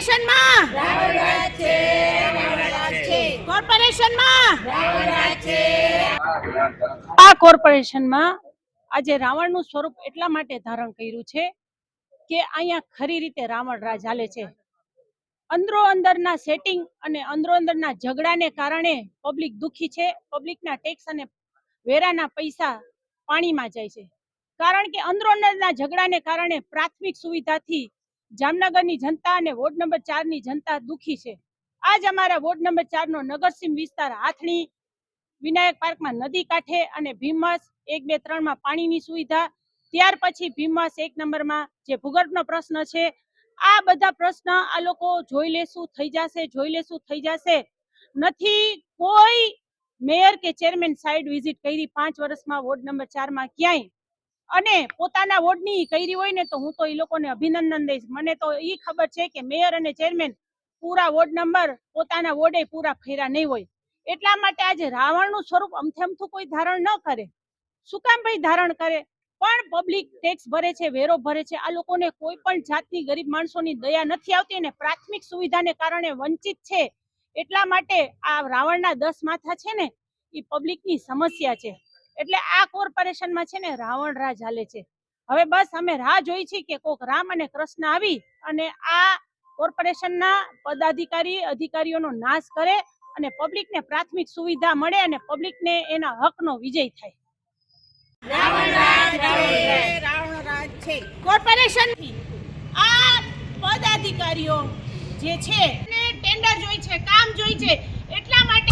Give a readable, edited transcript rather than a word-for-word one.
કોર્પોરેશનમાં આ કોર્પોરેશનમાં આજે રાવણનું સ્વરૂપ એટલા માટે ધારણ કર્યું છે કે અહીંયા ખરી રીતે રાવણ રાજ ચાલે છે। અંદરો અંદરના સેટિંગ અને અંદરો અંદરના ઝઘડાને કારણે પબ્લિક દુખી છે। પબ્લિકના ટેક્સ અને વેરાના પૈસા પાણીમાં જાય છે, કારણ કે અંદરો અંદરના ઝઘડાને કારણે પ્રાથમિક સુવિધાથી જામનગરની જનતા અને વોર્ડ નંબર 4 ની જનતા દુખી છે। આજ અમારા વોર્ડ નંબર 4 નો નગરસીમ વિસ્તાર હાથણી વિનાયક પાર્કમાં નદી કાંઠે અને ભીમસ 1, 2, 3 માં પાણીની સુવિધા, ત્યાર પછી ભીમસ 1 નંબરમાં જે ભૂગર્ભનો પ્રશ્ન છે, આ બધા પ્રશ્ન આ લોકો જોઈ લેશું થઈ જશે નથી। કોઈ મેયર કે ચેરમેન સાઇડ વિઝિટ કરી 5 વર્ષમાં વોર્ડ નંબર 4 માં ક્યાંય, અને પોતાના વોર્ડની કરી હોય ને તો હું તો એ લોકોને અભિનંદન દઈશ। મને તો એ ખબર છે કે મેયર અને ચેરમેન પૂરા વોર્ડ નંબર પોતાના વોર્ડે પૂરા ફેરા નહીં હોય। એટલા માટે આજે રાવણનું સ્વરૂપ અમથું કોઈ ધારણ ન કરે। શું કામ ભાઈ ધારણ કરે? પણ પબ્લિક ટેક્સ ભરે છે, વેરો ભરે છે, આ લોકોને કોઈ પણ જાતની ગરીબ માણસોની દયા નથી આવતી અને પ્રાથમિક સુવિધાને કારણે વંચિત છે। એટલા માટે આ રાવણના 10 માથા છે ને એ પબ્લિકની સમસ્યા છે। એટલે આ કોર્પોરેશનમાં છે ને રાવણ રાજ ચાલે છે। હવે બસ અમે રાહ જોઈ છે કે કોક રામ અને કૃષ્ણ આવી અને આ કોર્પોરેશનના અધિકારીઓનો નાશ કરે અને પબ્લિકને પ્રાથમિક સુવિધા મળે અને પબ્લિકને એના હકનો વિજય થાય। રાવણ રાજ છે કોર્પોરેશનથી આ પદાધિકારીઓ જે છે ટેન્ડર જોઈ છે, કામ જોઈ છે, એટલા માટે